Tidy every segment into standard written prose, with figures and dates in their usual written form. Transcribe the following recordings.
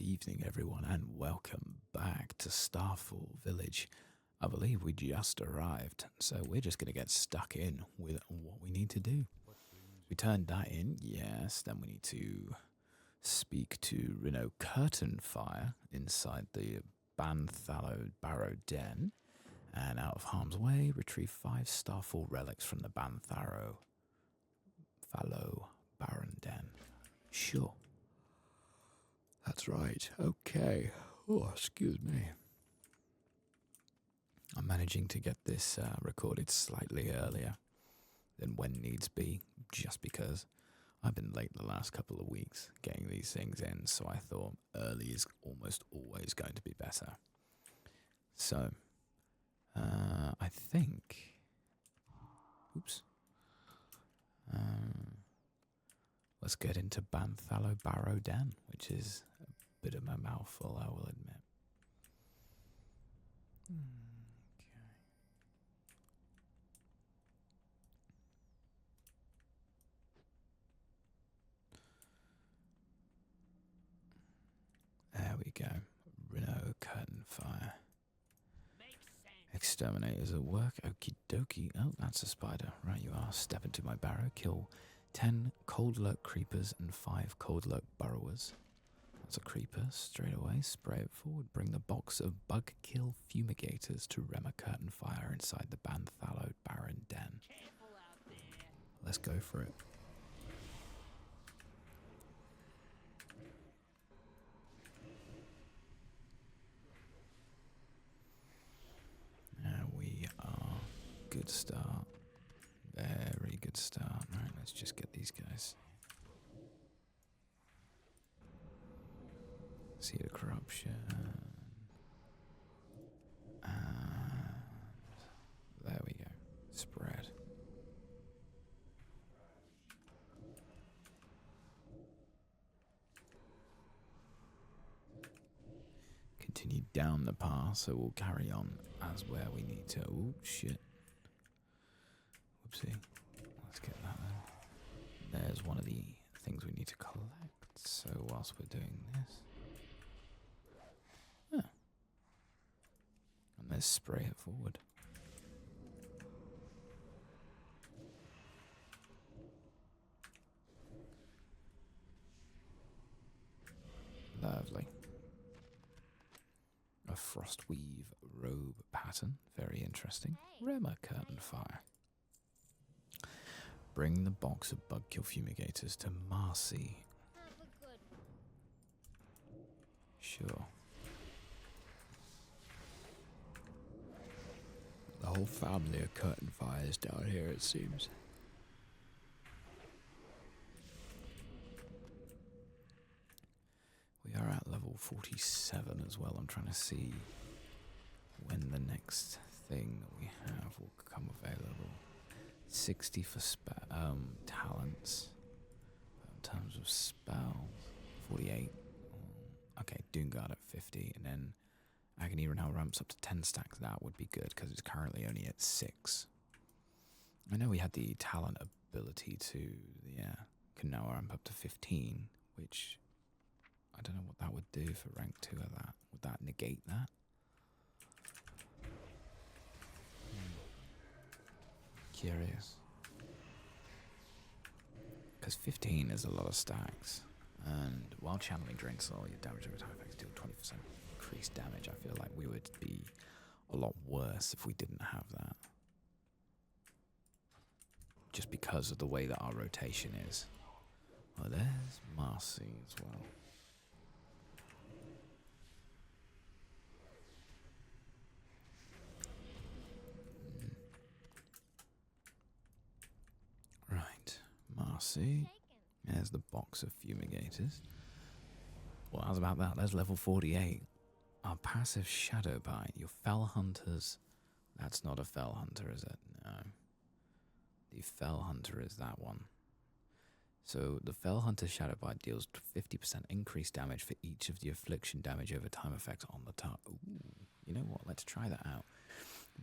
Good evening, everyone, and welcome back to Starfall Village. I believe we just arrived, so we're just going to get stuck in with what we need to do. We turned that in, yes, then we need to speak to Reno Curtainfire inside the Banthalo Barrow Den, and out of harm's way, retrieve 5 Starfall relics from the Banthalo Baron Den. Sure. That's right. Okay. Oh, excuse me. I'm managing to get this recorded slightly earlier than when needs be, just because I've been late the last couple of weeks getting these things in, so I thought early is almost always going to be better. So, I think... Oops. Let's get into Banthalo Barrow Den, which is a bit of a mouthful, I will admit. Okay. There we go. Reno Curtainfire. Exterminators at work. Okie dokie. Oh, that's a spider. Right you are. Step into my barrow. Kill 10 cold lurk creepers and 5 cold lurk burrowers. That's a creeper. Straight away. Spray it forward. Bring the box of bug kill fumigators to Reno Curtainfire inside the Banthalo Baron Den. Let's go for it. There we are. Good start. Very good start. Right, let's just get these guys. See the corruption. And there we go. Spread. Continue down the path, so we'll carry on as where we need to. Oh, shit. Whoopsie. Let's get that then. There's one of the things we need to collect. So whilst we're doing this... Huh. And let's spray it forward. Lovely. A frostweave robe pattern. Very interesting. Reno Curtainfire. Bring the box of bug kill fumigators to Marcy. Sure. The whole family of Curtainfires down here, it seems. We are at level 47 as well. I'm trying to see when the next thing that we have will become available. 60 for talents. In terms of spells, 48. Okay, Doomguard at 50, and then Agony Renal ramps up to 10 stacks. That would be good because it's currently only at 6. I know we had the talent ability to, can now ramp up to 15, which I don't know what that would do for rank 2 of that. Would that negate that? Curious. Because 15 is a lot of stacks. And while channeling drains all your damage over time effects deal 20% increased damage, I feel like we would be a lot worse if we didn't have that. Just because of the way that our rotation is. Oh, there's Marcy as well. Right, Marcy. There's the box of fumigators. Well, how's about that? There's level 48. Our passive Shadow Bite. Your Fell Hunters. That's not a Fell Hunter, is it? No. The Fell Hunter is that one. So the Fell Hunter Shadow Bite deals 50% increased damage for each of the affliction damage over time effects on the target. Ooh, you know what? Let's try that out.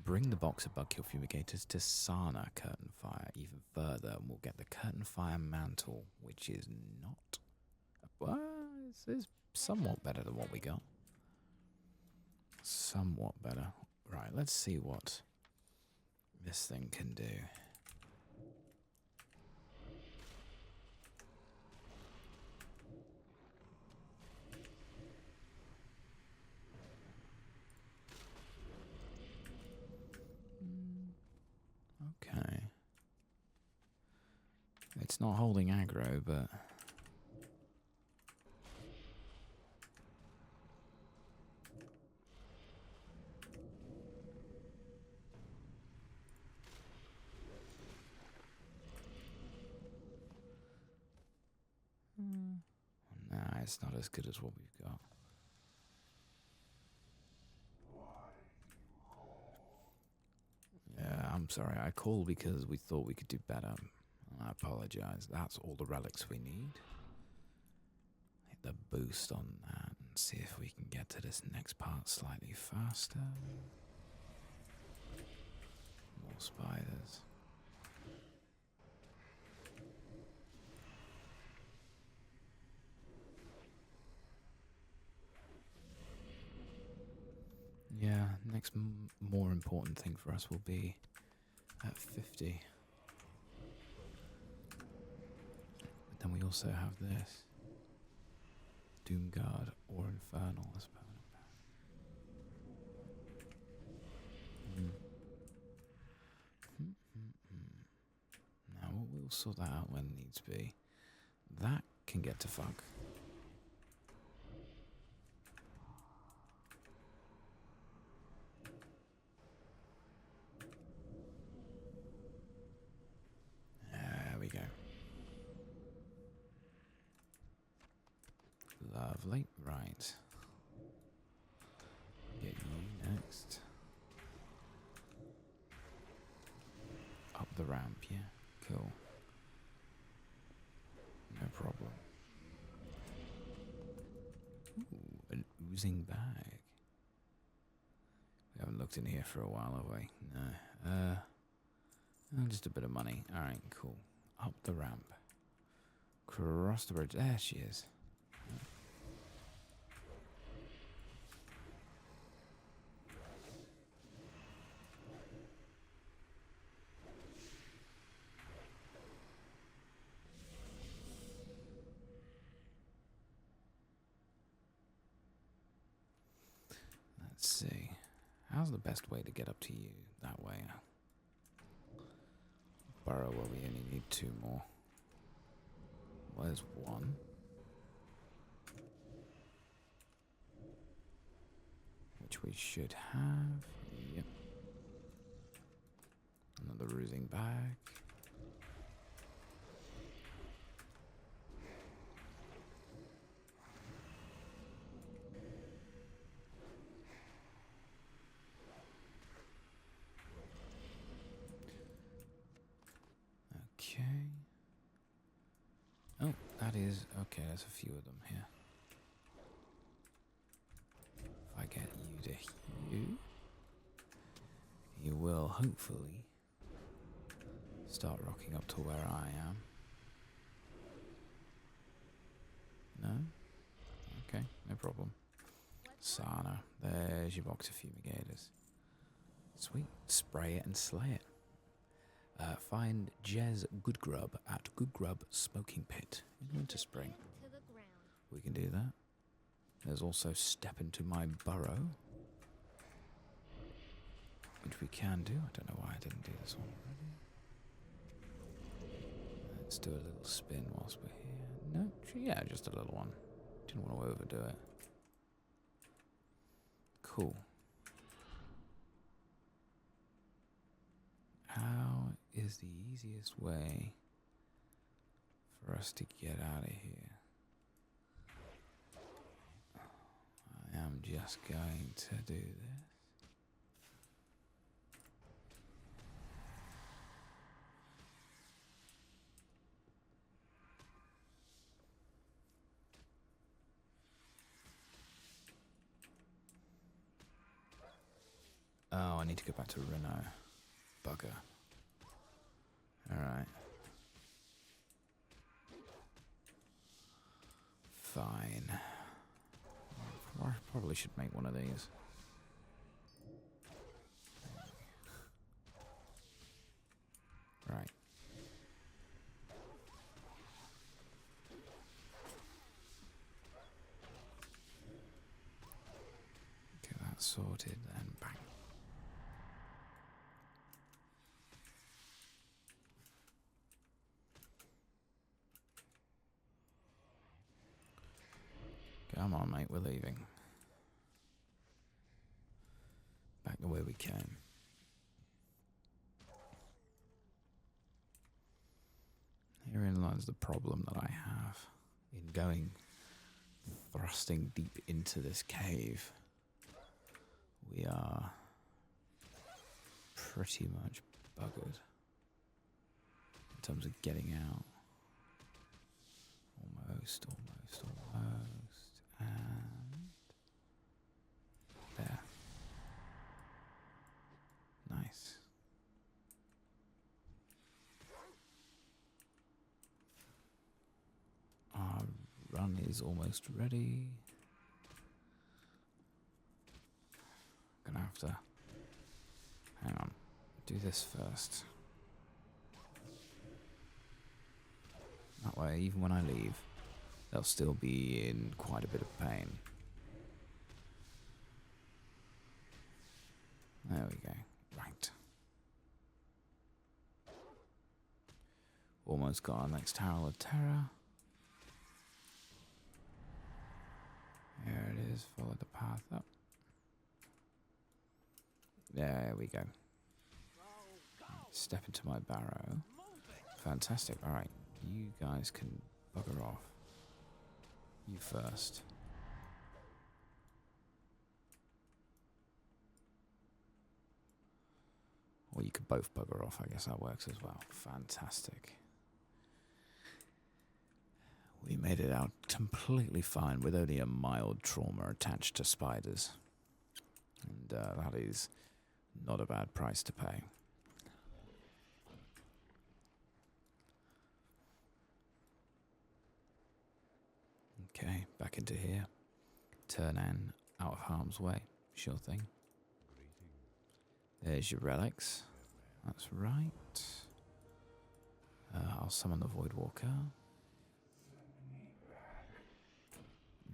Bring the box of bug kill fumigators to Sana Curtainfire even further, and we'll get the Curtainfire mantle, which is not... Well, This is somewhat better than what we got. Somewhat better. Right, let's see what this thing can do. Okay. It's not holding aggro, but... Nah, it's not as good as what we've got. Yeah, I'm sorry. I called because we thought we could do better. I apologize. That's all the relics we need. Hit the boost on that and see if we can get to this next part slightly faster. More spiders. Yeah, next more important thing for us will be at 50. But then we also have this. Doomguard or Infernal as permanent power. Now we'll sort that out when needs be. That can get to fuck. There we go. Lovely. Right. Get you next. Up the ramp, yeah. Cool. No problem. Ooh, an oozing bag. We haven't looked in here for a while, have we? No. Just a bit of money. Alright, cool. Up the ramp. Cross the bridge. There she is. Let's see. How's the best way to get up to you? That way. Burrow where we only need 2 more. Well, there's 1. Which we should have. Yep. Another oozing bag. Okay. Oh, that is... Okay, there's a few of them here. If I get you to here, you will hopefully start rocking up to where I am. No? Okay, no problem. Sana, there's your box of fumigators. Sweet. Spray it and slay it. Find Jez Goodgrub at Goodgrub Smoking Pit in Winterspring. We can do that. There's also Step into My Burrow, which we can do. I don't know why I didn't do this one already. Let's do a little spin whilst we're here. No, yeah, just a little one. Didn't want to overdo it. Cool. How is the easiest way for us to get out of here? I am just going to do this. Oh, I need to go back to Reno. Bugger. Alright. Fine. I probably should make one of these. Right. Get that sorted and bang. Come on, mate, we're leaving. Back the way we came. Herein lies the problem that I have in going thrusting deep into this cave. We are pretty much buggered in terms of getting out. Almost. And there. Nice. Our run is almost ready. Gonna have to hang on. Do this first. That way, even when I leave, they'll still be in quite a bit of pain. There we go. Right. Almost got our next Tower of Terror. There it is. Follow the path up. There we go. Step into my barrow. Fantastic. Alright. You guys can bugger off. You first. Or you could both bugger off. I guess that works as well. Fantastic. We made it out completely fine with only a mild trauma attached to spiders. And that is not a bad price to pay. Okay, back into here. Turn in out of harm's way. Sure thing. There's your relics. That's right. I'll summon the Void Walker.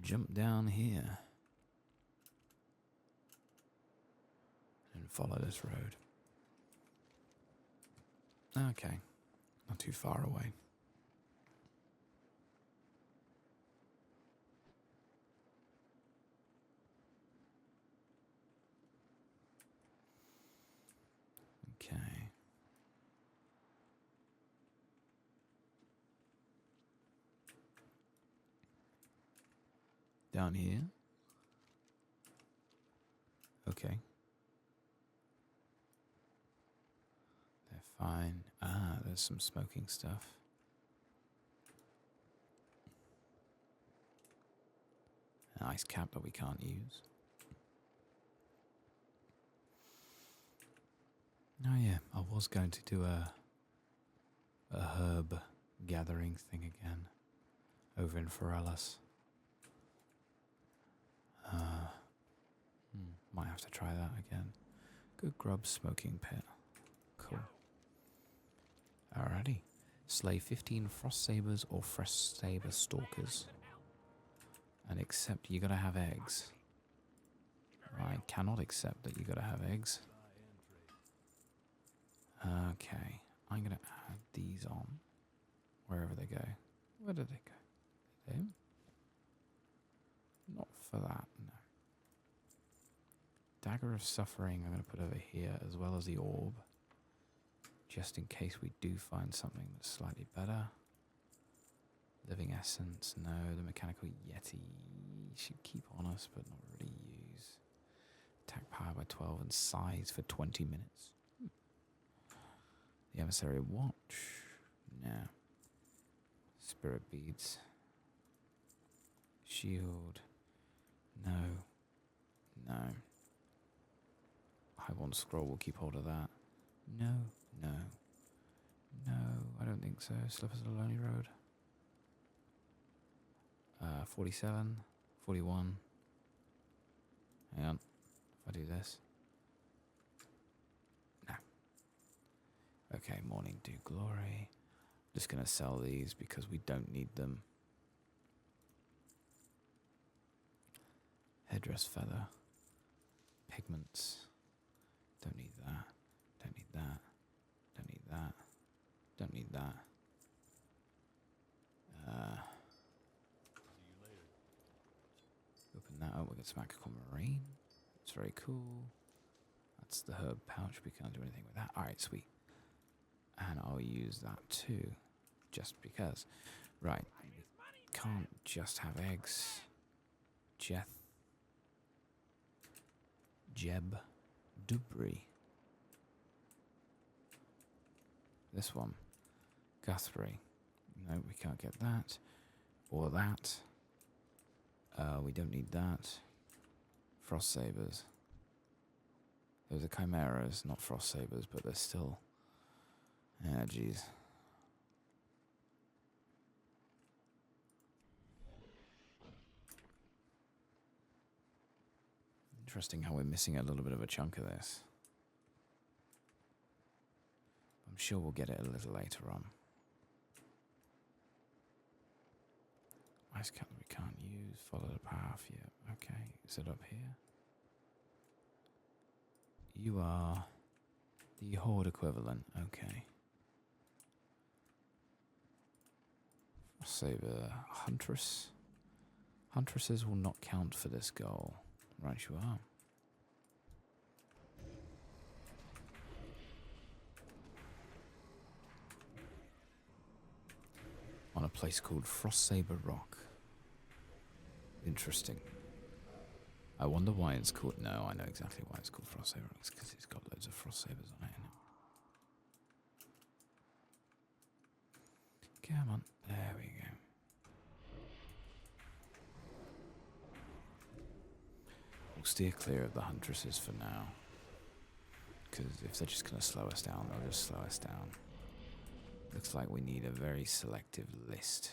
Jump down here. And follow this road. Okay. Not too far away. Okay. Down here. Okay. They're fine. Ah, there's some smoking stuff. An ice cap that we can't use. Oh yeah, I was going to do a herb gathering thing again over in Forellis. Might have to try that again. Good grub smoking pit. Cool. Alrighty. Slay 15 frost sabers or frost saber stalkers. And accept you gotta have eggs. I cannot accept that you gotta have eggs. Okay. I'm gonna add these on. Wherever they go. Where did they go? There? Not for that, no. Dagger of Suffering I'm going to put over here, as well as the orb. Just in case we do find something that's slightly better. Living Essence, no. The Mechanical Yeti should keep on us, but not really use. Attack power by 12 and size for 20 minutes. The Emissary Watch, no. Spirit Beads. Shield, no. No. Highborn Scroll will keep hold of that. No, no. No, I don't think so. Slippers of the Lonely Road. 47, 41. Hang on. If I do this. No. Okay, Morning Dew Glory. Just going to sell these because we don't need them. Headdress feather. Pigments. Don't need that. Don't need that. Don't need that. Don't need that. Open that up. We got some aquamarine. It's very cool. That's the herb pouch. We can't do anything with that. Alright, sweet. And I'll use that too. Just because. Right. Can't just have eggs. Jeb Dubry. This one. Guthrie. No, we can't get that. Or that. We don't need that. Frost sabers. Those are chimeras, not frost sabers, but they're still. Ah, jeez. Interesting how we're missing a little bit of a chunk of this. I'm sure we'll get it a little later on. Ice cut that we can't use. Follow the path. Yeah. Okay. Is it up here? You are the horde equivalent. Okay. Saber Huntress. Huntresses will not count for this goal. Right, you are. On a place called Frost Saber Rock. Interesting. I wonder why it's called. No, I know exactly why it's called Frost Saber Rock. It's because it's got loads of frost sabers on it. Come on. There we go. We'll steer clear of the huntresses for now. Because if they're just going to slow us down, they'll just slow us down. Looks like we need a very selective list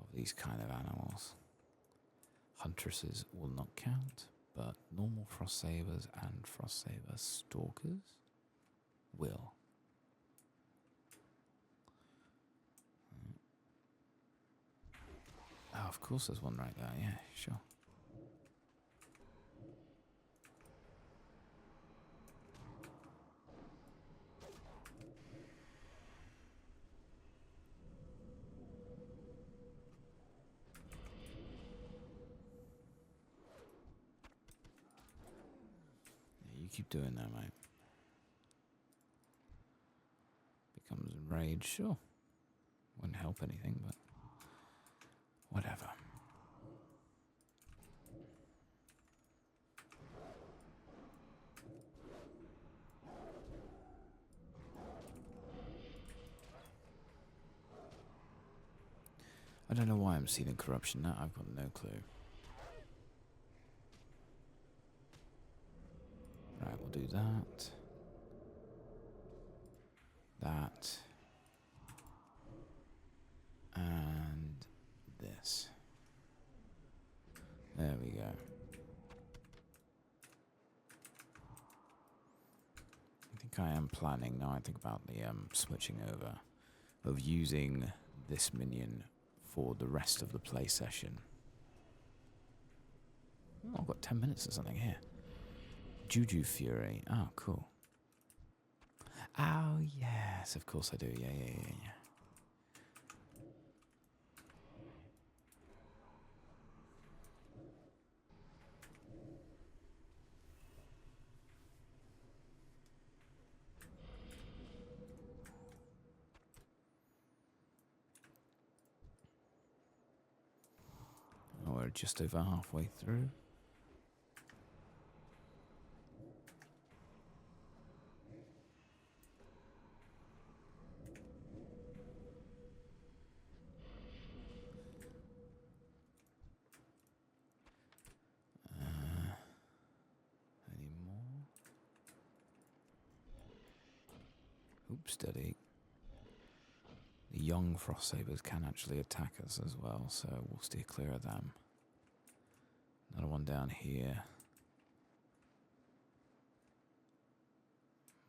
of these kind of animals. Huntresses will not count, but normal frost sabers and frost saber stalkers will. Oh, of course there's one right there. Yeah, sure. Yeah, you keep doing that, mate. Becomes enraged, sure. Wouldn't help anything, but whatever. I don't know why I'm seeing corruption now. I've got no clue. Right, we'll do that. That. And this. There we go. I think I am planning, now I think about the switching over, of using this minion for the rest of the play session. Oh, I've got 10 minutes or something here. Juju Fury. Oh, cool. Oh, yes, of course I do. Yeah. Oh, we're just over halfway through. Any more? Oops, steady. The young frost sabers can actually attack us as well, so we'll steer clear of them. Another one down here.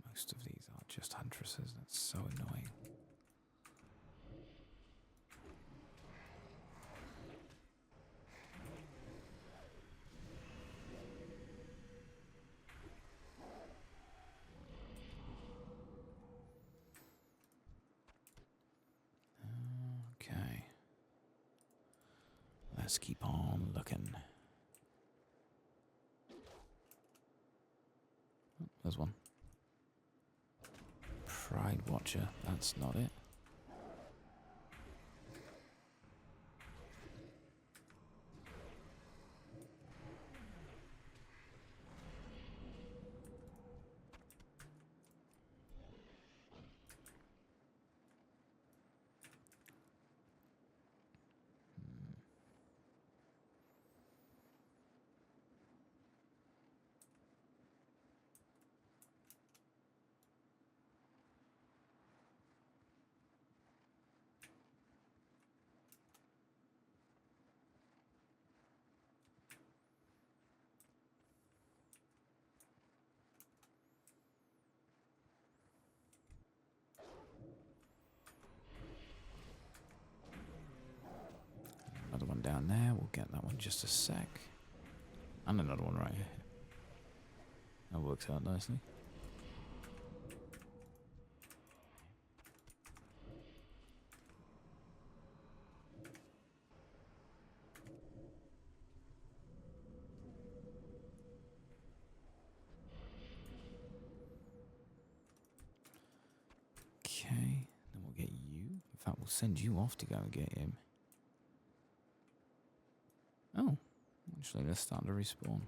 Most of these are just huntresses. That's so annoying. Okay. Let's keep on looking. Oh, there's one. Pride Watcher. That's not it. Another one down there. We'll get that one in just a sec. And another one right here. That works out nicely. Okay, then we'll get you. In fact, we'll send you off to go and get him. Oh, actually, they're starting to respawn.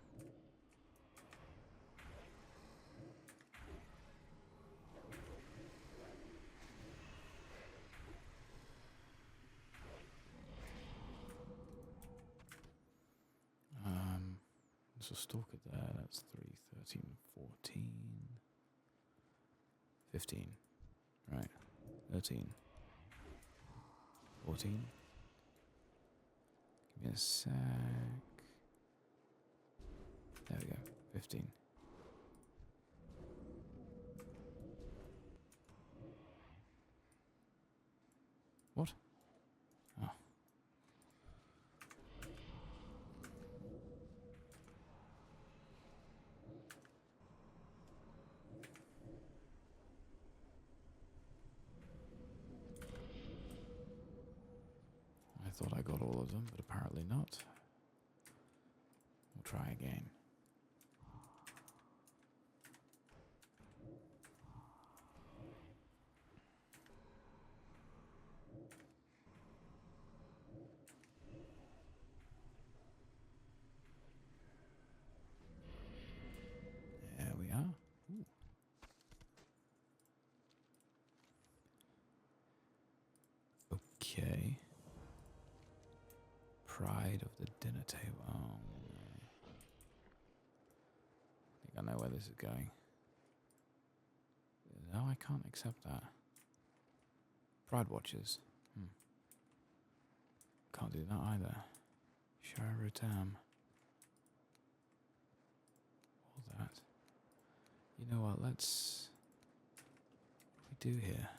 There's a stalker there. That's 3, 13, 14, 15. Right, 13, 14. Give me a sec. There we go, 15. What? Oh. I thought I got all of them, but apparently not. We'll try again. There we are. Ooh. Okay. Pride of the dinner table. Oh, no. I think I know where this is going. No, I can't accept that. Pride watches. Can't do that either. Sharutam. All that. You know what? Let's. What do we do here?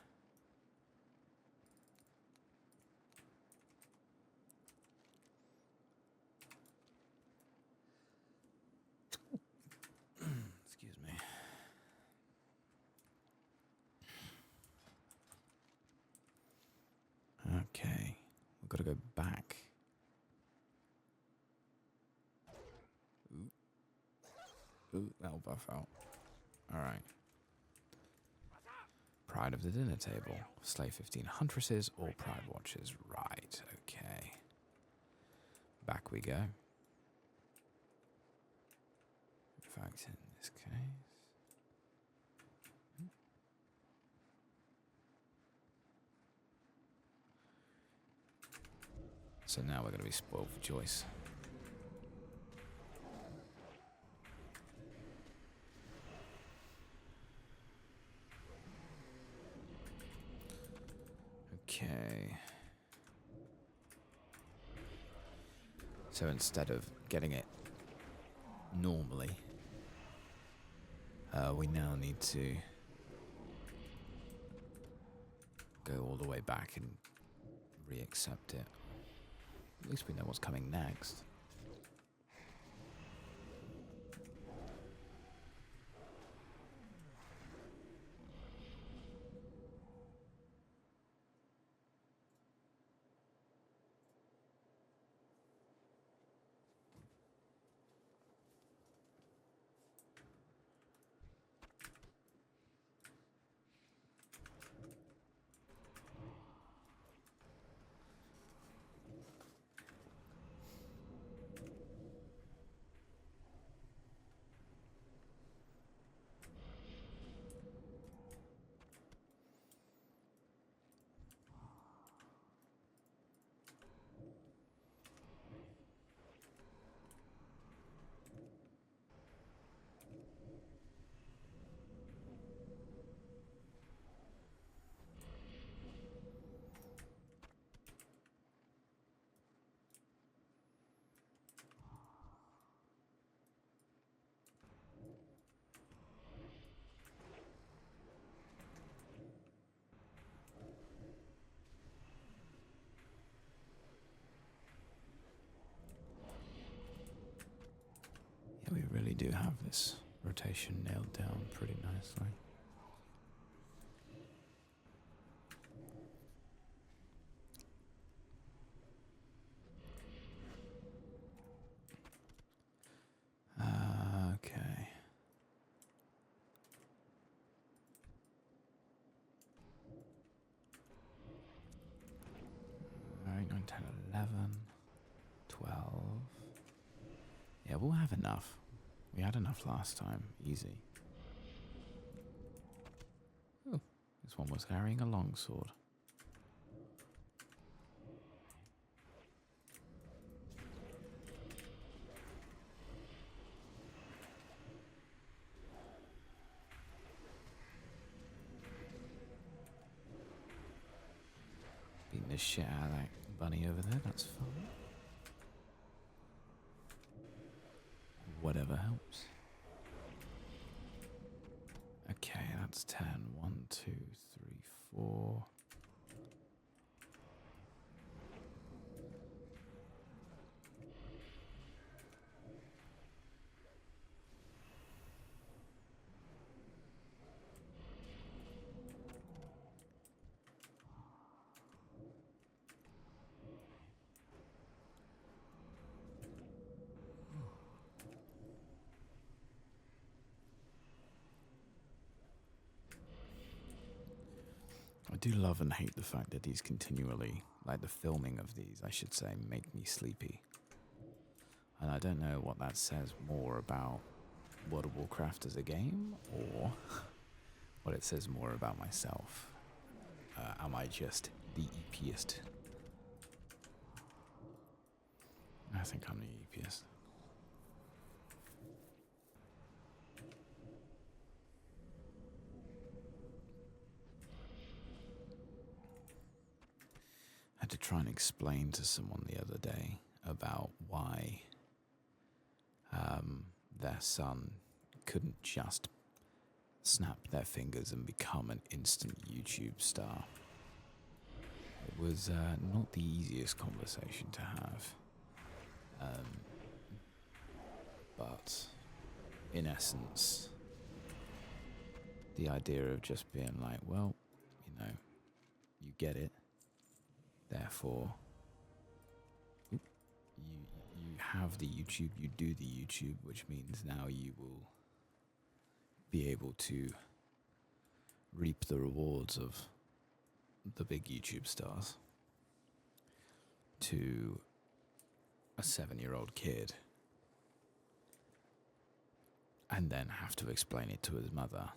Excuse me. Okay. We've got to go back. Ooh, that'll buff out. Alright. Pride of the dinner table. Slay 15 huntresses or pride watchers. Right, okay. Back we go. In fact, in this case... So now we're going to be spoiled for choice. Okay. So instead of getting it normally, we now need to go all the way back and re-accept it. At least we know what's coming next. Yeah, we really do have this rotation nailed down pretty nicely. Okay. 9, 10, 11, 12. Yeah, we'll have enough. We had enough last time. Easy. Oh, this one was carrying a longsword. Beating the shit out of that bunny over there, that's fine. Whatever helps. Okay, that's 10. 1, 2, 3, 4. I do love and hate the fact that these continually, like the filming of these, I should say, make me sleepy. And I don't know what that says more about World of Warcraft as a game, or what it says more about myself. Am I just the eepiest? I think I'm the eepiest. I had to try and explain to someone the other day about why their son couldn't just snap their fingers and become an instant YouTube star. It was not the easiest conversation to have. But in essence, the idea of just being like, well, you know, you get it, therefore you have the YouTube, you do the YouTube, which means now you will be able to reap the rewards of the big YouTube stars. To a 7-year-old kid, and then have to explain it to his mother.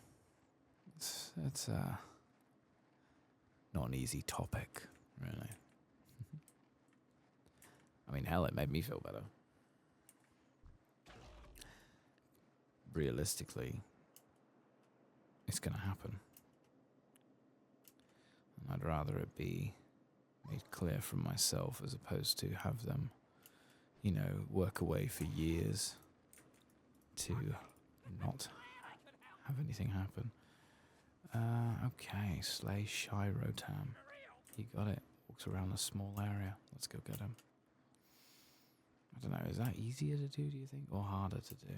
It's not an easy topic, really. I mean, hell, it made me feel better. Realistically, it's going to happen. And I'd rather it be made clear from myself as opposed to have them you know, work away for years to not have anything happen. Okay, slay Shy Rotam. He got it. Walks around a small area. Let's go get him. I don't know, is that easier to do you think, or harder to do?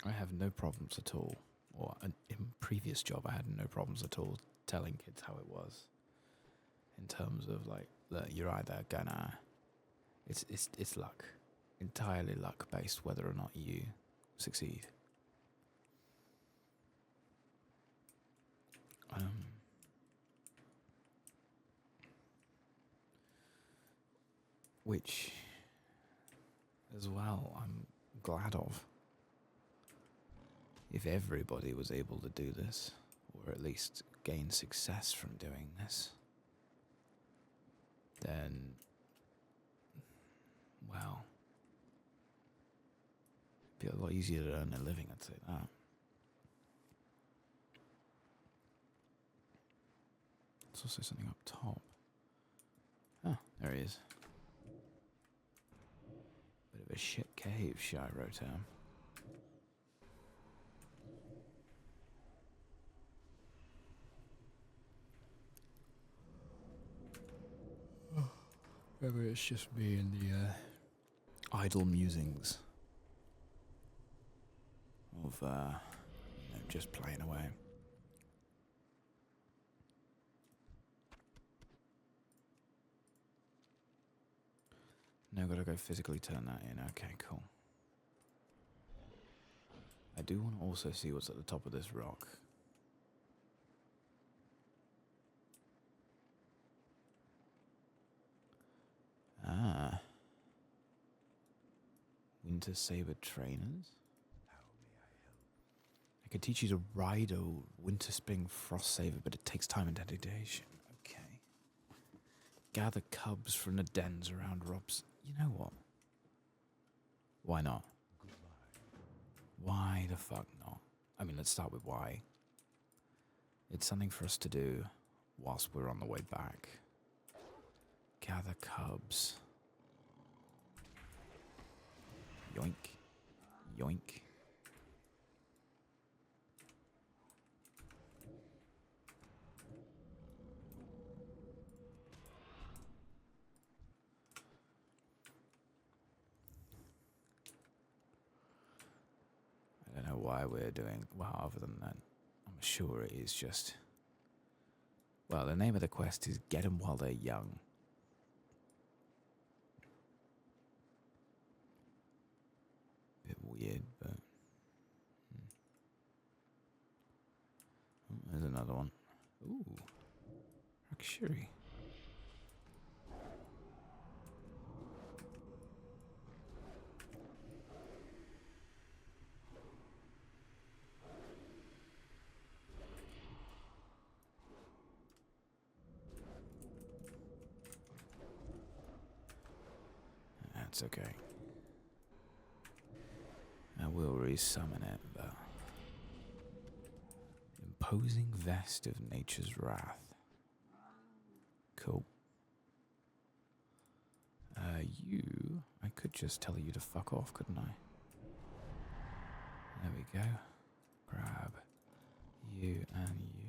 I have no problems at all. Or in previous job I had no problems at all telling kids how it was. In terms of like, look, you're either gonna, it's luck. Entirely luck based whether or not you succeed. Which, as well, I'm glad of. If everybody was able to do this, or at least gain success from doing this, then, well, it'd be a lot easier to earn a living, I'd say that. There's also something up top. Ah, there he is. Bit of a shit cave, Shy Rotam. Maybe it's just me and the idle musings of just playing away. No, gotta go physically turn that in. Okay, cool. I do want to also see what's at the top of this rock. Ah. Winter Saber trainers. I could teach you to ride a Winterspring Frost Saber, but it takes time and dedication. Okay. Gather cubs from the dens around Rob's. You know what? Why not? Why the fuck not? I mean, let's start with why. It's something for us to do whilst we're on the way back. Gather cubs. Yoink. Yoink. I don't know why we're doing well, other than that. I'm sure it is just... Well, the name of the quest is Get 'em While They're Young. Bit weird, but... Oh, there's another one. Ooh. Luxury. That's okay. I will resummon it, but... Imposing Vest of Nature's Wrath. Cool. You... I could just tell you to fuck off, couldn't I? There we go. Grab you and you.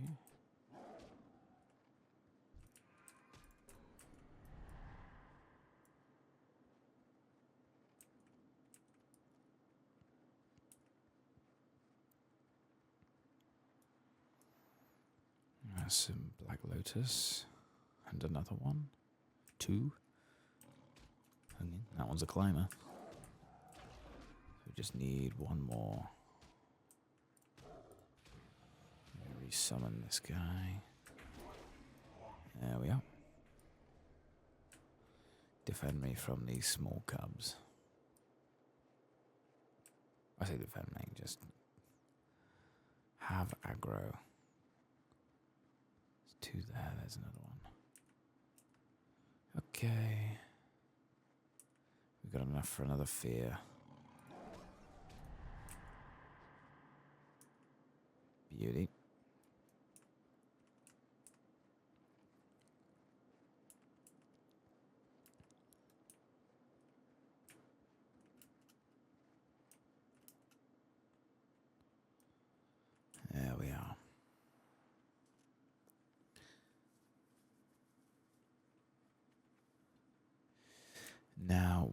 Some Black Lotus. And another one. 2. And that one's a climber. So we just need one more. Resummon this guy. There we are. Defend me from these small cubs. I say defend me, just have aggro. There's 2 there, there's another one. Okay. We've got enough for another fear. Beauty.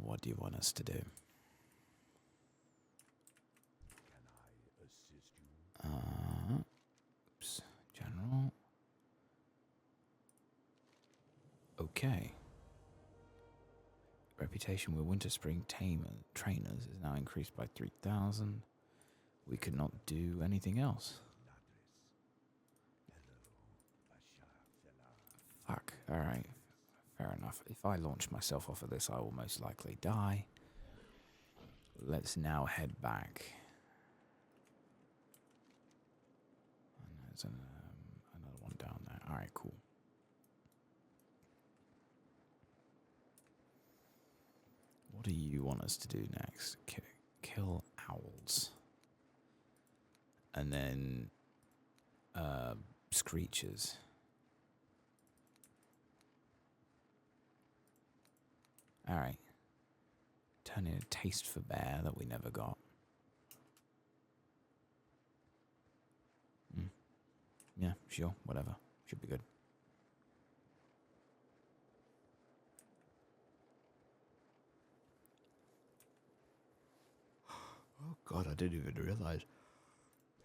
What do you want us to do? Oops. General. Okay. Reputation with Winterspring trainers is now increased by 3,000. We could not do anything else. Fuck. Alright. Fair enough. If I launch myself off of this, I will most likely die. Let's now head back. And there's another one down there. Alright, cool. What do you want us to do next? Kill owls. And then screechers. Alright. Turn in a taste for bear that we never got. Yeah, sure, whatever. Should be good. Oh god, I didn't even realize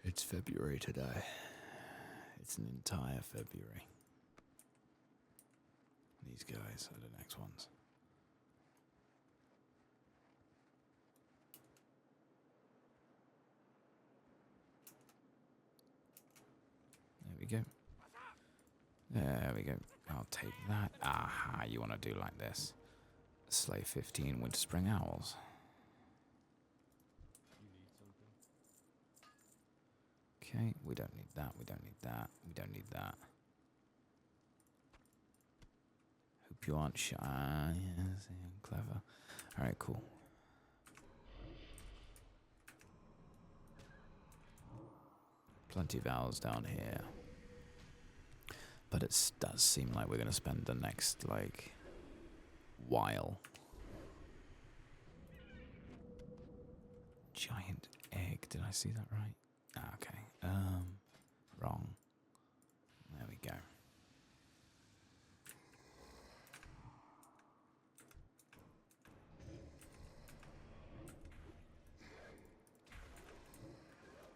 it's February today. It's an entire February. These guys are the next ones. There we go. There we go. I'll take that. Aha, you want to do like this. Slay 15 Winterspring owls. Okay, we don't need that, we don't need that, we don't need that. Hope you aren't shy. Yes, clever. Alright, cool. Plenty of owls down here. But it does seem like we're going to spend the next, like, while. Giant egg, did I see that right? Okay. Wrong. There we go.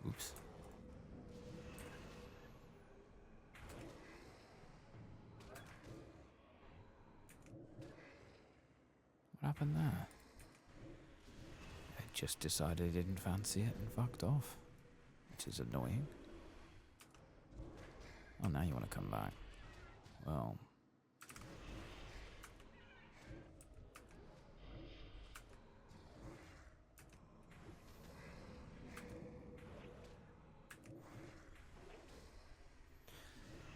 Oops. What happened there? It just decided it didn't fancy it and fucked off. Which is annoying. Oh, now you want to come back. Well.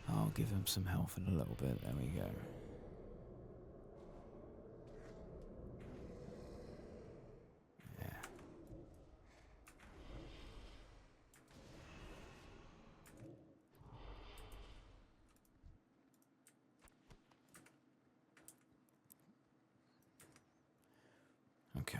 I'll give him some health in a little bit. There we go. Okay.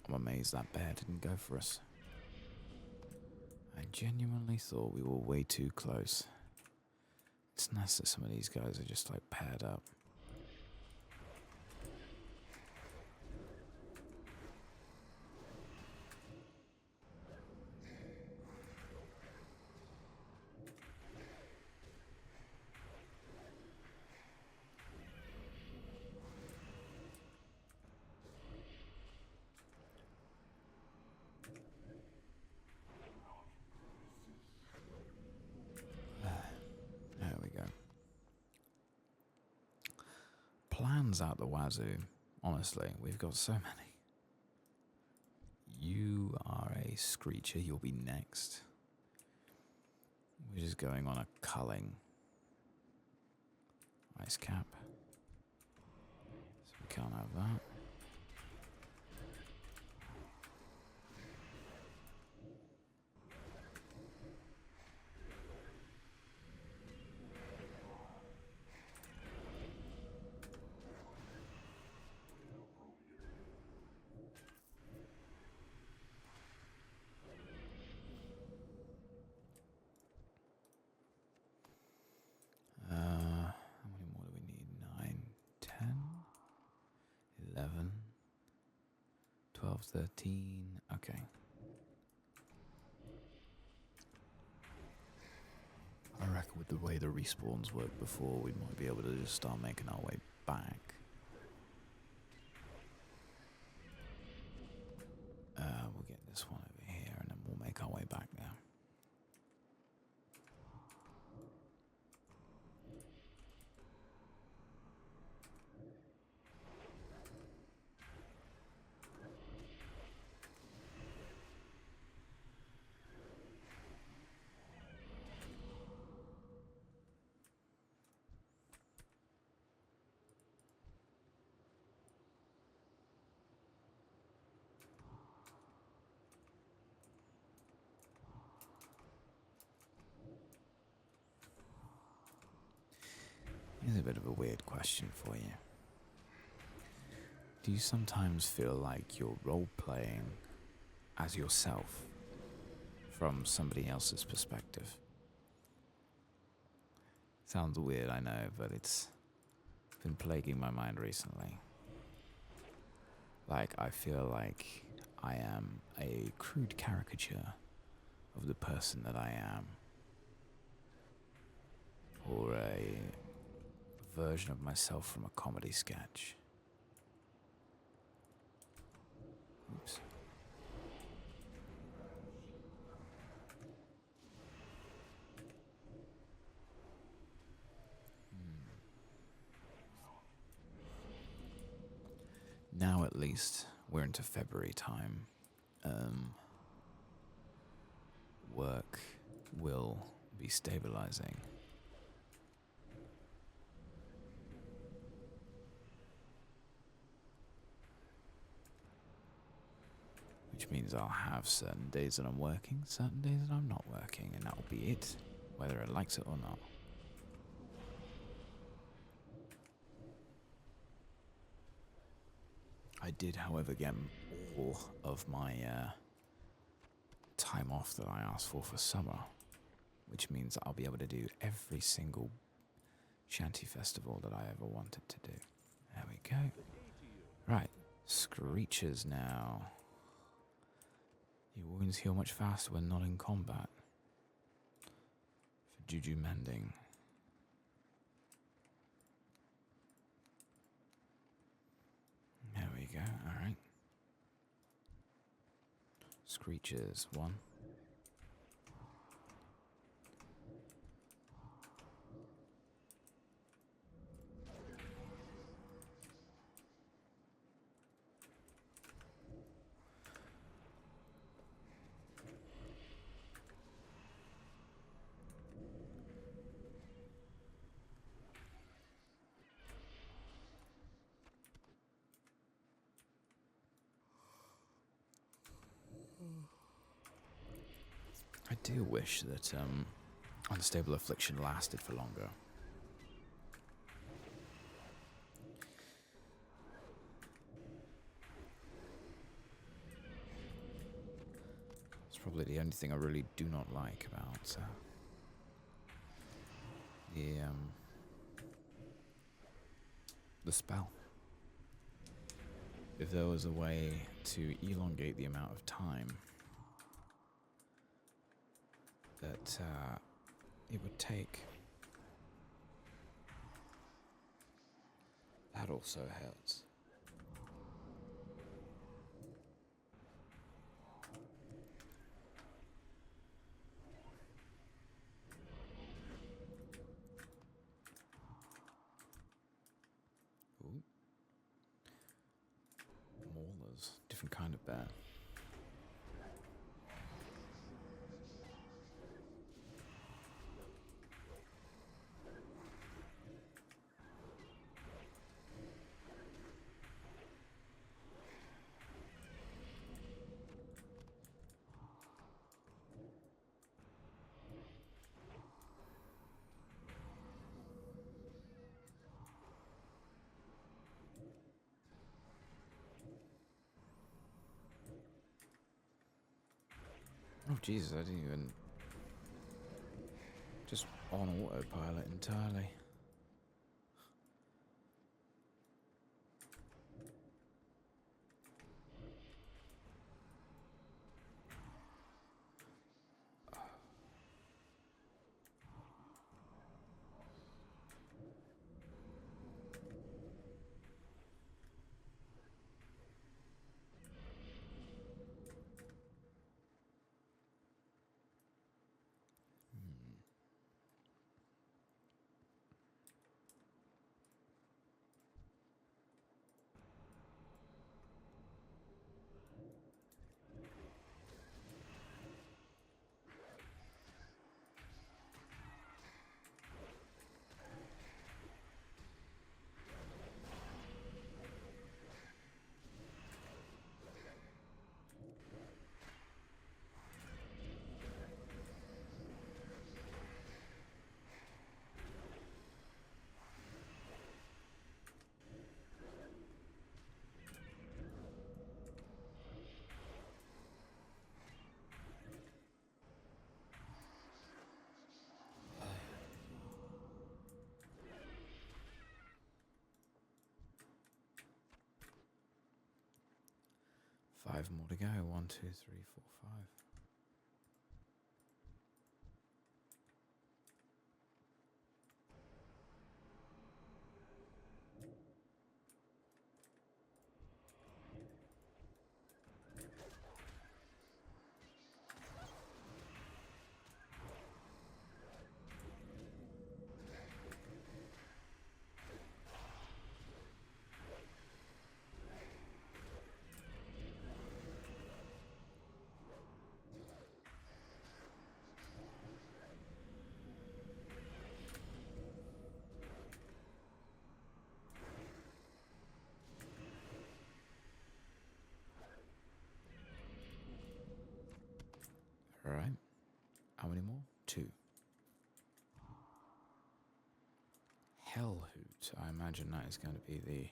I'm amazed that bear didn't go for us. I genuinely thought we were way too close. It's nice that some of these guys are just like paired up. There we go. Plans out the wazoo. Honestly, we've got so many. You are a screecher. You'll be next. We're just going on a culling. Ice cap. So we can't have that. 12, 13. Okay. I reckon with the way the respawns worked before, we might be able to just start making our way back. We'll get this one over here and then we'll make our way back there. Here's a bit of a weird question for you. Do you sometimes feel like you're role-playing as yourself from somebody else's perspective? Sounds weird, I know, but it's been plaguing my mind recently. Like, I feel like I am a crude caricature of the person that I am. Or a version of myself from a comedy sketch. Oops. Now at least we're into February time. Work will be stabilizing. Which means I'll have certain days that I'm working, certain days that I'm not working, and that'll be it, whether it likes it or not. I did, however, get all of my time off that I asked for summer, which means I'll be able to do every single shanty festival that I ever wanted to do. There we go. Right, screeches now. Your wounds heal much faster when not in combat. For Juju mending. There we go, alright. Screeches, 1. I do wish that Unstable Affliction lasted for longer. It's probably the only thing I really do not like about the spell. If there was a way to elongate the amount of time that it would take, that also hurts. Ooh. Maulers, different kind of bear. Oh Jesus, I didn't even... Just on autopilot entirely. 5 more to go. 1, 2, 3, 4, 5. Alright. How many more? 2. Hellhoot. I imagine that is going to be the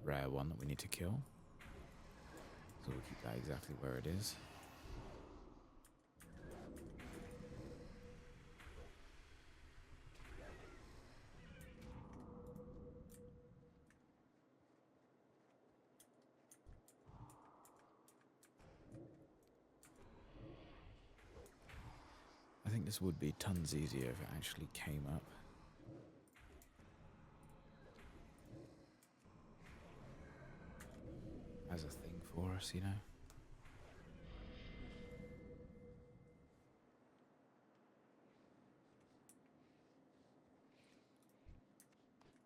rare one that we need to kill. So we'll keep that exactly where it is. I think this would be tons easier if it actually came up. As a thing for us, you know?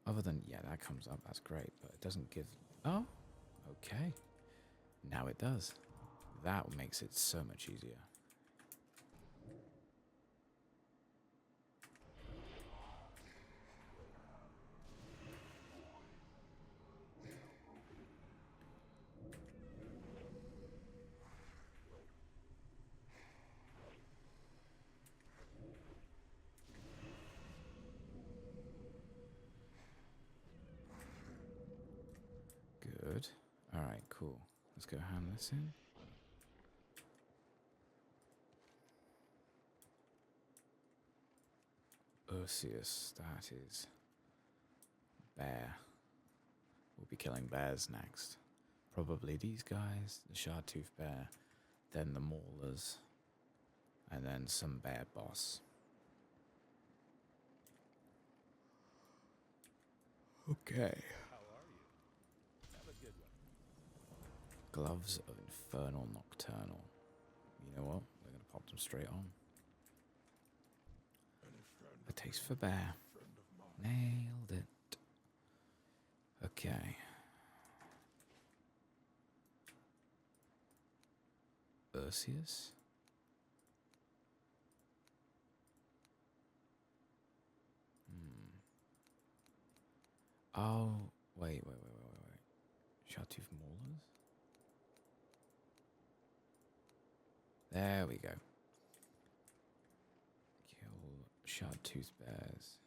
Other than, yeah, that comes up, that's great, but it doesn't give... Oh, okay. Now it does. That makes it so much easier. Good. Alright, cool. Let's go hand this in. Ursius, that is bear. We'll be killing bears next. Probably these guys, the Shard-Tooth bear, then the maulers, and then some bear boss. Okay. Gloves of Infernal Nocturnal. You know what? We're going to pop them straight on. A taste for bear. Nailed it. Okay. Ursius? Oh, wait. Shard-Tooth maulers? There we go. Kill Shard-Tooth bears.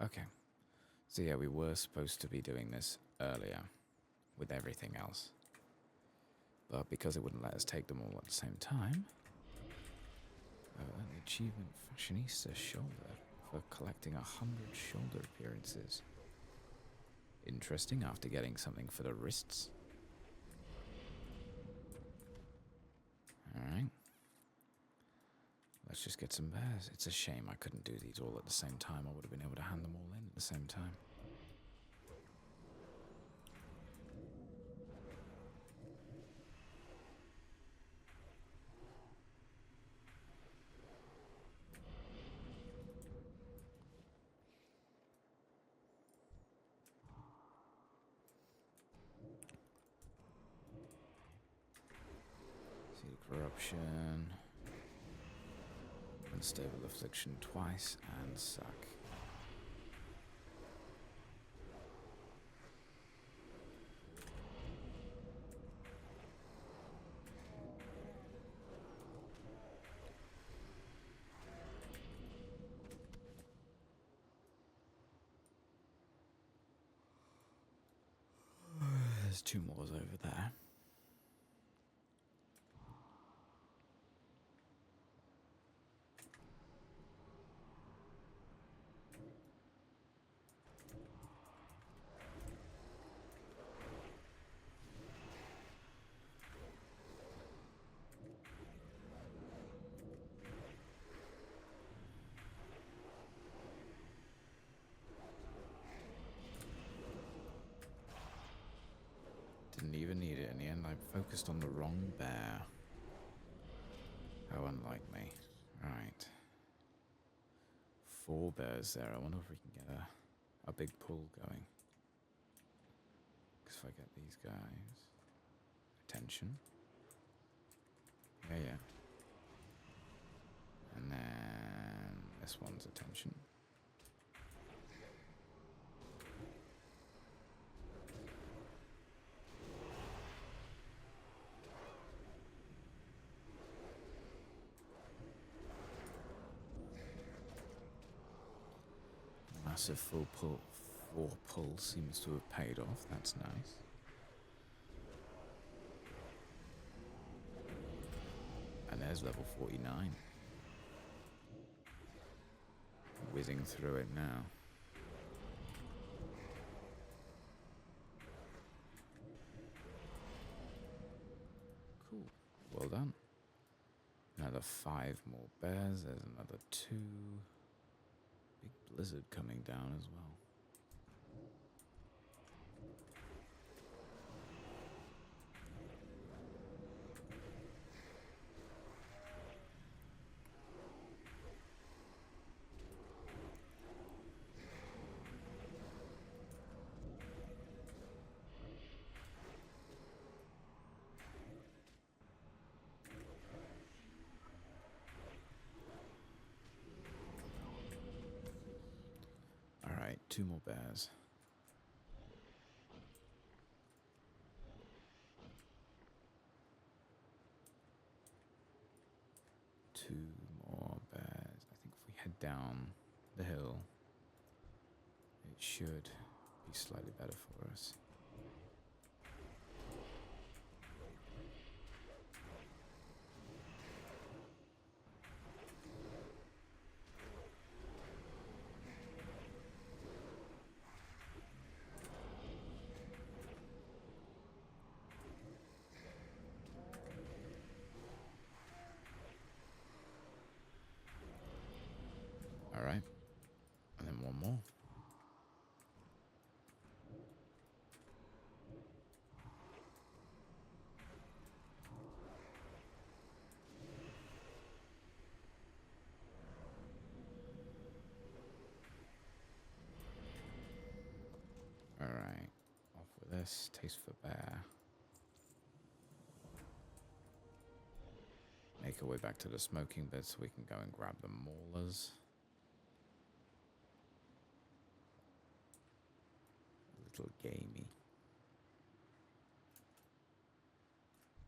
Okay. So yeah, we were supposed to be doing this earlier with everything else. But because it wouldn't let us take them all at the same time, the achievement Fashionista shoulder for collecting 100 shoulder appearances. Interesting after getting something for the wrists. Alright. Let's just get some bears. It's a shame I couldn't do these all at the same time. I would have been able to hand them all in at the same time. See the corruption. Unstable affliction twice and suck. There's 2 more over there. Didn't even need it in the end. I focused on the wrong bear. How unlike me. Right. 4 bears there. I wonder if we can get a big pull going. Because if I get these guys... Attention. Yeah. And then this one's attention. Massive 4 pull seems to have paid off. That's nice. And there's level 49. Whizzing through it now. Cool. Well done. Another 5 more bears. There's another 2. Big blizzard coming down as well. Alright, 2 more bears. Two more bears. I think if we head down the hill, it should be slightly better for us. Alright, and then one more. Alright, off with this. Taste for bear. Make our way back to the smoking bit so we can go and grab the maulers. Little gamey.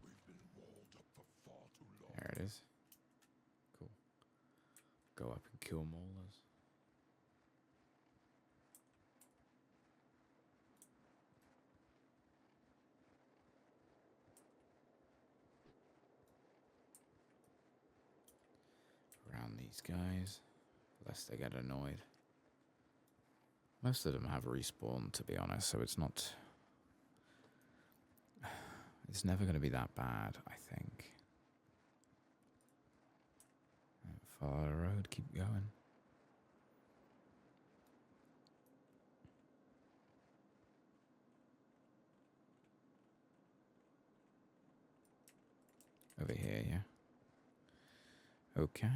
We've been walled up for far too long. There it is. Cool. Go up and kill maulers. Around these guys, lest they get annoyed. Most of them have respawn, to be honest, so it's not... It's never going to be that bad, I think. Follow the road, keep going. Over here, yeah. Okay.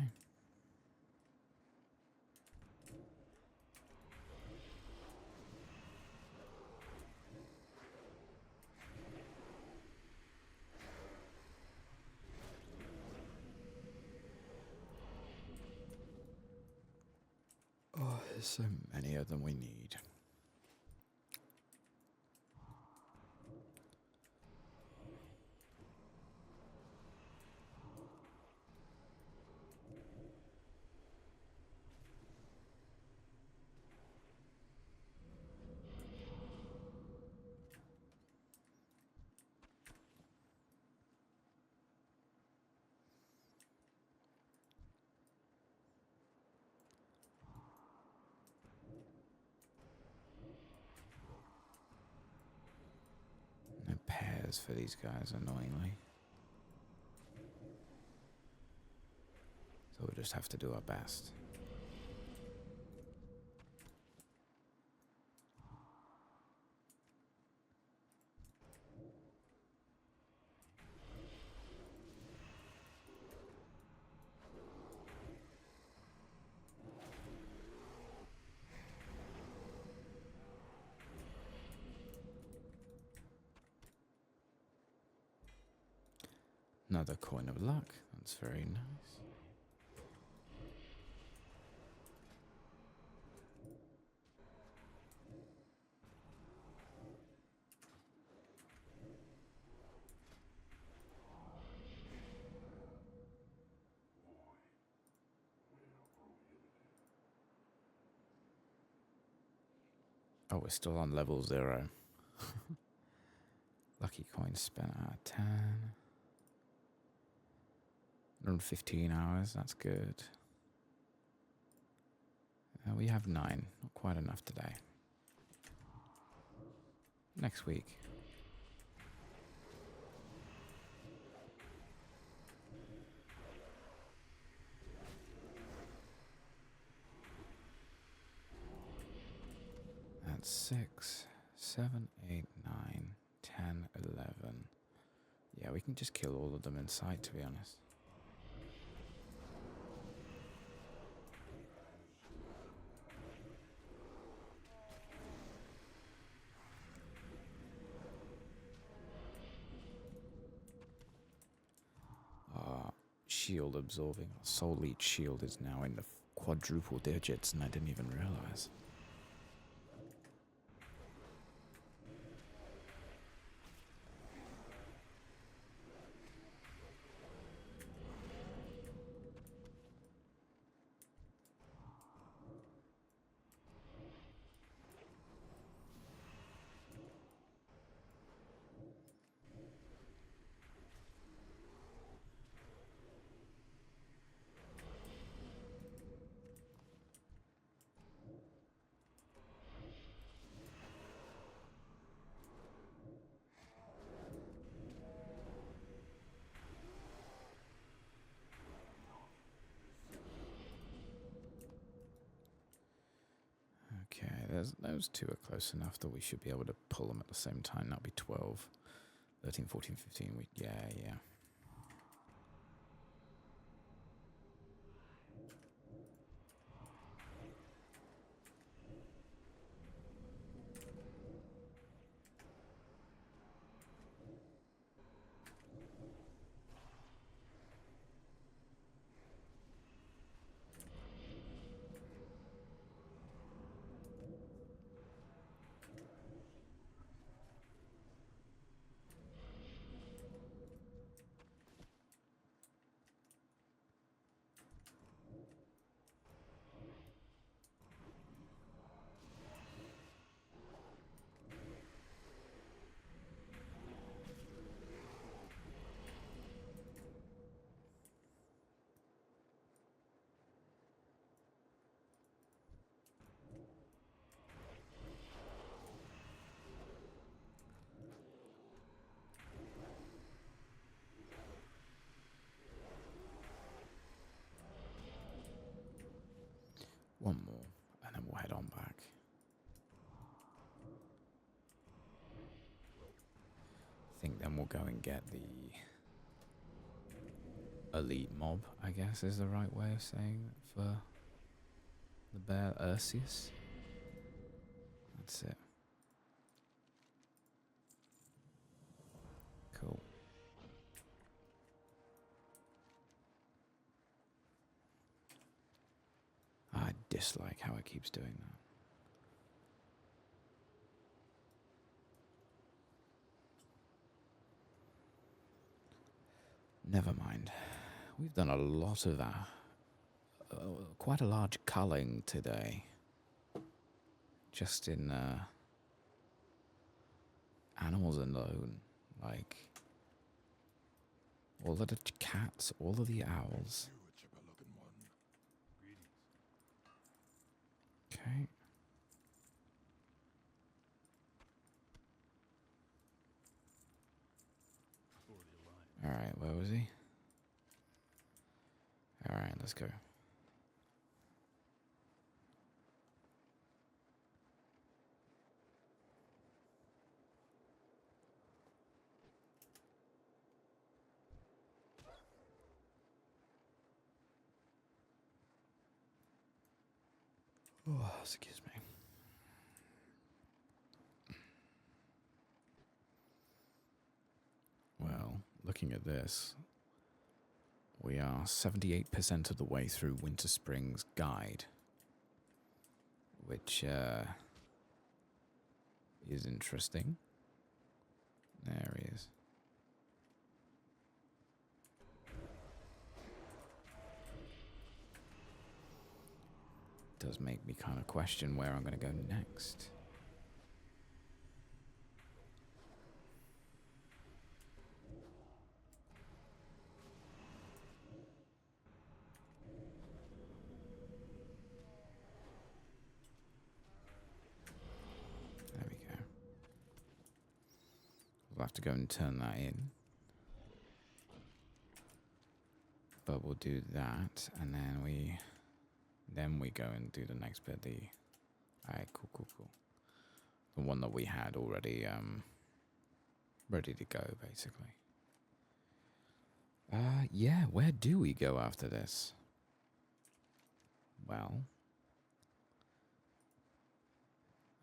Oh, there's so many of them we need. No pairs for these guys, annoyingly. So we'll just have to do our best. Another coin of luck. That's very nice. Oh, we're still on level 0. Lucky coin spent out of 10. 115 hours, that's good. We have 9, not quite enough today. Next week. That's 6, 7, 8, 9, 10, 11. Yeah, we can just kill all of them in sight, to be honest. Shield absorbing. Soul Leech shield is now in the quadruple digits, and I didn't even realize. Okay, those two are close enough that we should be able to pull them at the same time. That'll be 12, 13, 14, 15. Yeah. One more, and then we'll head on back. I think then we'll go and get the elite mob, I guess is the right way of saying it, for the bear Ursius. That's it. Cool. I dislike how it keeps doing that. Never mind. We've done a lot of that. Quite a large culling today. Just in animals alone. Like, all of the cats, all of the owls. You, a chipper-looking one. Okay. Alright, where was he? Alright, let's go. Oh, excuse me. Well, looking at this, We are 78% of the way through Winterspring's guide, which is interesting. There he is. Does make me kind of question where I'm going to go next. There we go. We'll have to go and turn that in. But we'll do that, and then we go and do the next bit. Alright, cool. The one that we had already ready to go, basically. Yeah, where do we go after this? Well,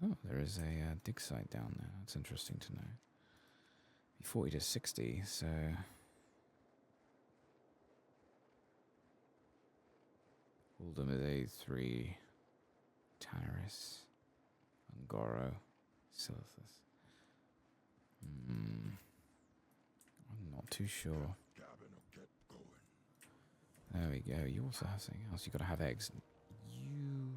oh, there is a dig site down there. That's interesting to know. 40 to 60, so Oldham is A3, Tanaris, Angoro, Silithus. I'm not too sure. There we go. You also have something else. You got to have eggs. You.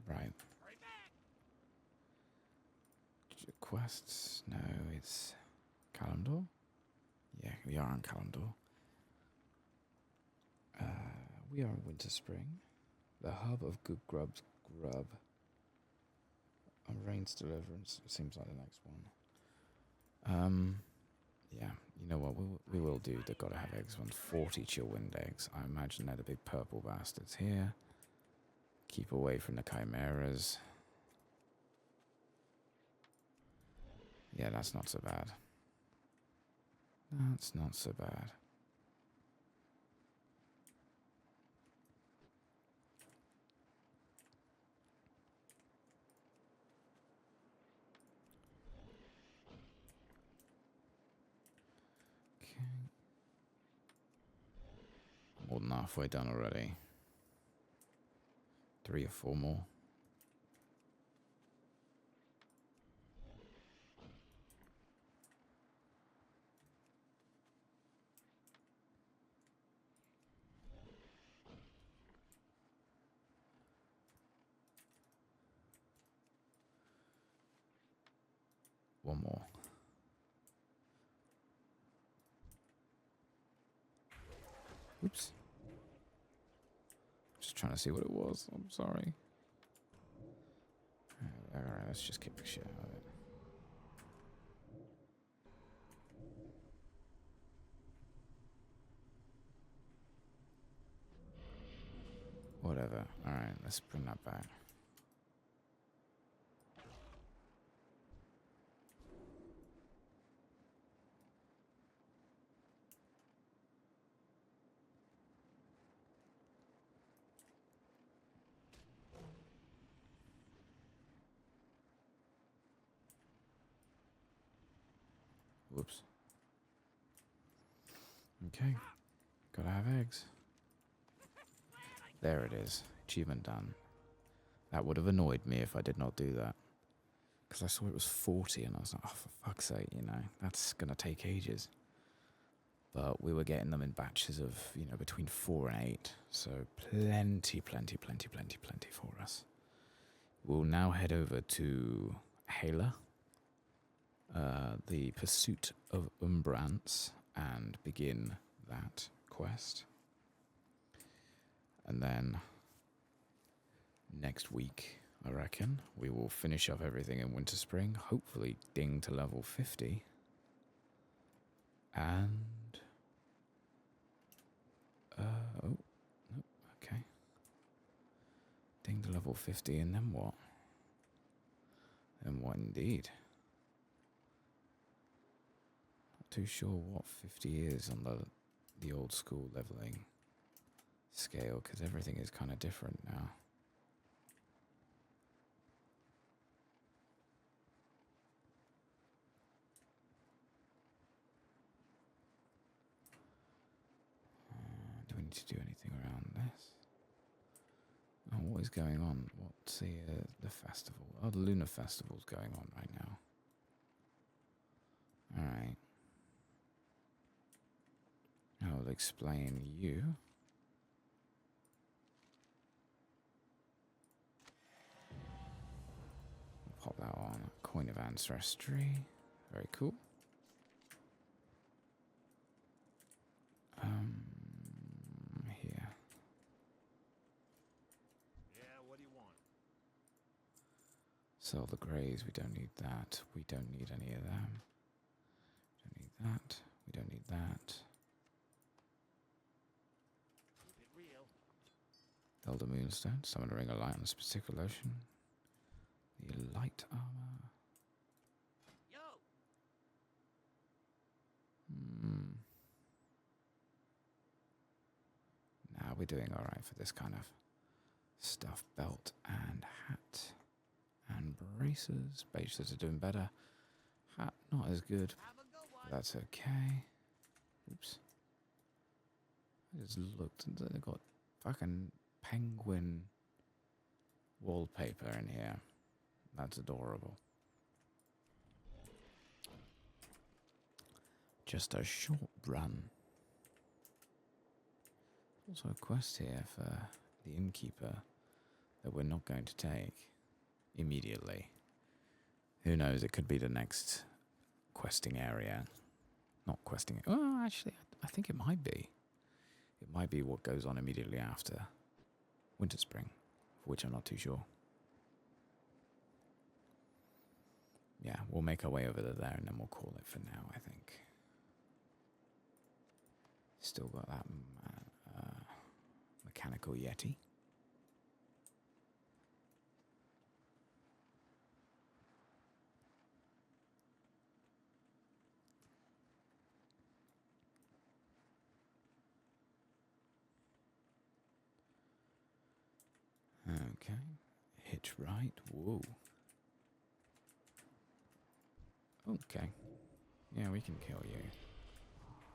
Right. Quests? No, it's Calendar. Yeah, we are on Calendar. We are in Winterspring, the hub of good grub's grub. Rain's Deliverance seems like the next one. Yeah, you know what? We will do the gotta have eggs one. 40 chillwind eggs. I imagine they're the big purple bastards here. Keep away from the chimeras. Yeah, that's not so bad. That's not so bad. Okay. More than halfway done already. 3 or 4 more. One more. Oops. Just trying to see what it was. I'm sorry. Alright, let's just kick the shit out of it. Whatever. Alright, let's bring that back. Whoops. Okay. Gotta have eggs. There it is. Achievement done. That would have annoyed me if I did not do that. Because I saw it was 40 and I was like, oh, for fuck's sake, you know, that's going to take ages. But we were getting them in batches of, you know, between 4 and 8. So plenty for us. We'll now head over to Hala, the Pursuit of Umbrants, and begin that quest. And then next week, I reckon, we will finish up everything in Winterspring, hopefully ding to level 50. And... oh, nope, okay. Ding to level 50, and then what? Then what indeed? Not too sure what 50 is on the old school leveling scale because everything is kind of different now. Do we need to do anything around this? Oh, what is going on? What's the festival? Oh, the Lunar Festival's going on right now. Alright. I'll explain you. Pop that on. Coin of Ancestry. Very cool. Here. Yeah, what do you want? Sell the greys. We don't need that. We don't need any of them. Don't need that. We don't need that. Keep it real. Elder Moonstone. Summon a ring of light on this particular ocean. The light armor. Yo! Nah, we're doing alright for this kind of stuff. Belt and hat. And braces. Braces are doing better. Hat, not as good. Have a good one. But that's okay. Oops. I just looked and they've got fucking penguin wallpaper in here. That's adorable. Just a short run. Also a quest here for the innkeeper that we're not going to take immediately. Who knows, it could be the next questing area. Not questing. Oh, actually, I think it might be. It might be what goes on immediately after Winterspring, for which I'm not too sure. Yeah, we'll make our way over to there and then we'll call it for now, I think. Still got that mechanical yeti. Okay. Hitch right. Whoa. Okay. Yeah, we can kill you.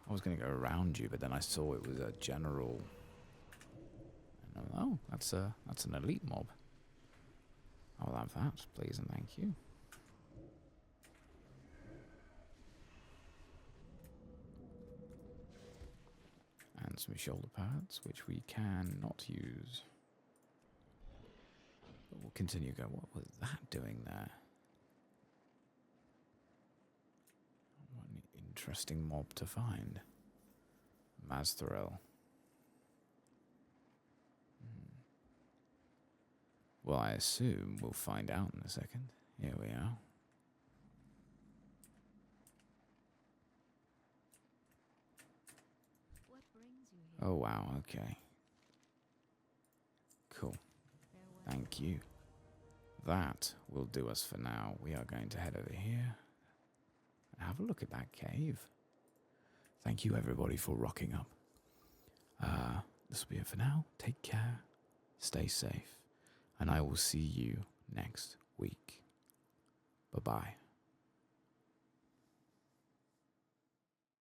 I was going to go around you, but then I saw it was a general. And oh, that's an elite mob. I'll have that, please and thank you. And some shoulder pads, which we can not use. But we'll continue going. What was that doing there? What an interesting mob to find. Mazthrel. Well, I assume we'll find out in a second. Here we are. What brings you here? Oh, wow, okay. Cool. Farewell. Thank you. That will do us for now. We are going to head over here and have a look at that cave. Thank you, everybody, for rocking up. This will be it for now. Take care. Stay safe. And I will see you next week. Bye-bye.